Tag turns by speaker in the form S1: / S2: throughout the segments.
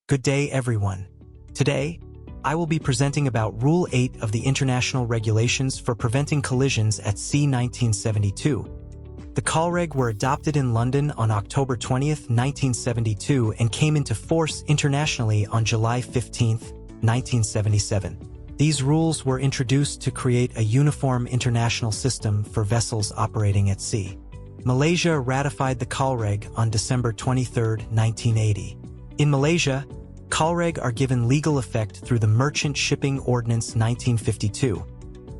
S1: Good day, everyone. Today, I will be presenting about Rule 8 of the International Regulations for Preventing Collisions at Sea 1972. The COLREG were adopted in London on October 20, 1972 and came into force internationally on July 15, 1977. These rules were introduced to create a uniform international system for vessels operating at sea. Malaysia ratified the COLREG on December 23, 1980. In Malaysia, COLREG are given legal effect through the Merchant Shipping Ordinance 1952,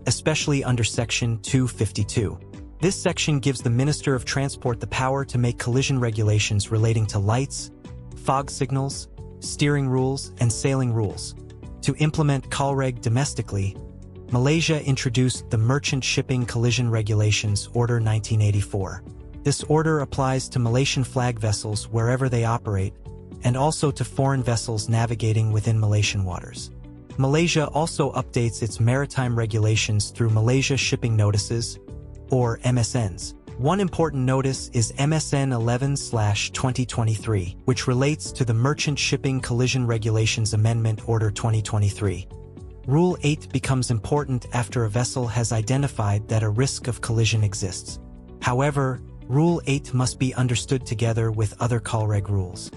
S1: especially under Section 252. This section gives the Minister of Transport the power to make collision regulations relating to lights, fog signals, steering rules, and sailing rules. To implement COLREG domestically, Malaysia introduced the Merchant Shipping Collision Regulations Order 1984. This order applies to Malaysian flag vessels wherever they operate, and also to foreign vessels navigating within Malaysian waters. Malaysia also updates its maritime regulations through Malaysia Shipping Notices, or MSNs. One important notice is MSN 11/2023, which relates to the Merchant Shipping Collision Regulations Amendment Order 2023. Rule 8 becomes important after a vessel has identified that a risk of collision exists. However, Rule 8 must be understood together with other COLREG rules.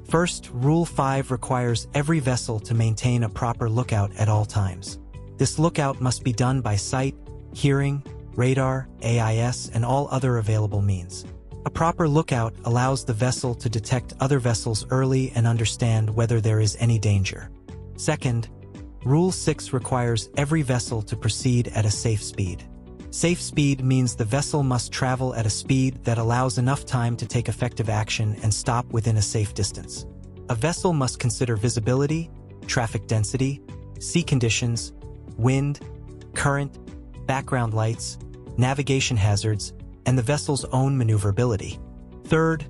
S1: First, Rule 5 requires every vessel to maintain a proper lookout at all times. This lookout must be done by sight, hearing, radar, AIS, and all other available means. A proper lookout allows the vessel to detect other vessels early and understand whether there is any danger. Second, Rule 6 requires every vessel to proceed at a safe speed. Safe speed means the vessel must travel at a speed that allows enough time to take effective action and stop within a safe distance. A vessel must consider visibility, traffic density, sea conditions, wind, current, background lights, navigation hazards, and the vessel's own maneuverability. Third,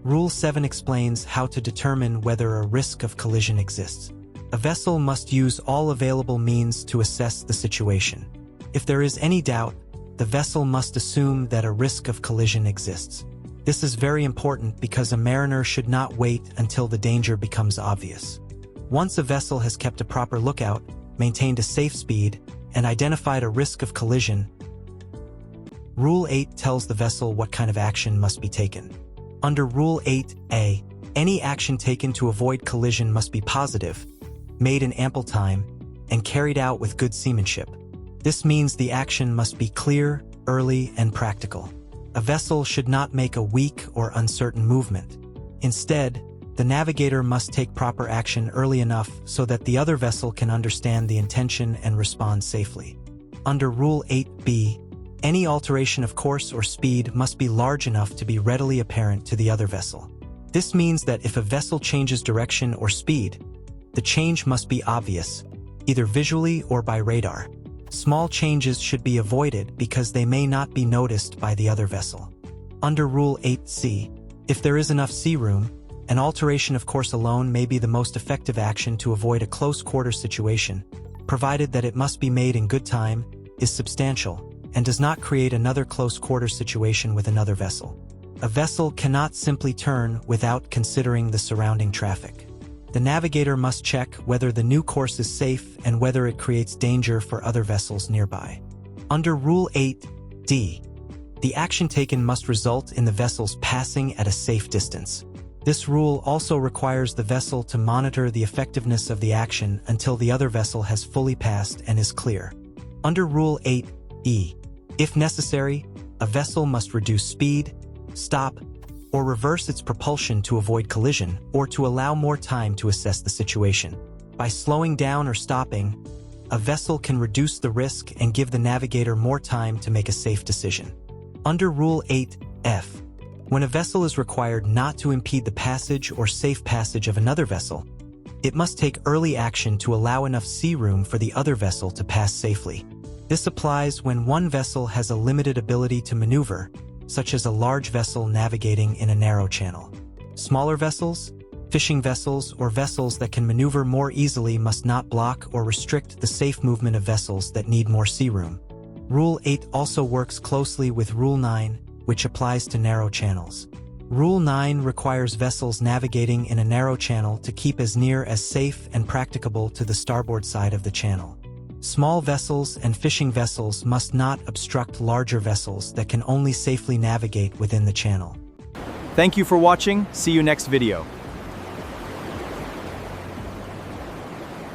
S1: Rule 7 explains how to determine whether a risk of collision exists. A vessel must use all available means to assess the situation. If there is any doubt, the vessel must assume that a risk of collision exists. This is very important because a mariner should not wait until the danger becomes obvious. Once a vessel has kept a proper lookout, maintained a safe speed, and identified a risk of collision, Rule 8 tells the vessel what kind of action must be taken. Under Rule 8a, any action taken to avoid collision must be positive, made in ample time, and carried out with good seamanship. This means the action must be clear, early, and practical. A vessel should not make a weak or uncertain movement. Instead, the navigator must take proper action early enough so that the other vessel can understand the intention and respond safely. Under Rule 8b, any alteration of course or speed must be large enough to be readily apparent to the other vessel. This means that if a vessel changes direction or speed, the change must be obvious, either visually or by radar. Small changes should be avoided because they may not be noticed by the other vessel. Under Rule 8c, if there is enough sea room, an alteration of course alone may be the most effective action to avoid a close-quarter situation, provided that it must be made in good time, is substantial, and does not create another close-quarter situation with another vessel. A vessel cannot simply turn without considering the surrounding traffic. The navigator must check whether the new course is safe and whether it creates danger for other vessels nearby. Under Rule 8d, the action taken must result in the vessel's passing at a safe distance. This rule also requires the vessel to monitor the effectiveness of the action until the other vessel has fully passed and is clear. Under Rule 8e, if necessary, a vessel must reduce speed, stop, or reverse its propulsion to avoid collision or to allow more time to assess the situation. By slowing down or stopping, a vessel can reduce the risk and give the navigator more time to make a safe decision. Under Rule 8f, when a vessel is required not to impede the passage or safe passage of another vessel, it must take early action to allow enough sea room for the other vessel to pass safely. This applies when one vessel has a limited ability to maneuver, such as a large vessel navigating in a narrow channel. Smaller vessels, fishing vessels, or vessels that can maneuver more easily must not block or restrict the safe movement of vessels that need more sea room. Rule 8 also works closely with Rule 9, which applies to narrow channels. Rule 9 requires vessels navigating in a narrow channel to keep as near as safe and practicable to the starboard side of the channel. Small vessels and fishing vessels must not obstruct larger vessels that can only safely navigate within the channel.
S2: Thank you for watching. See you next video.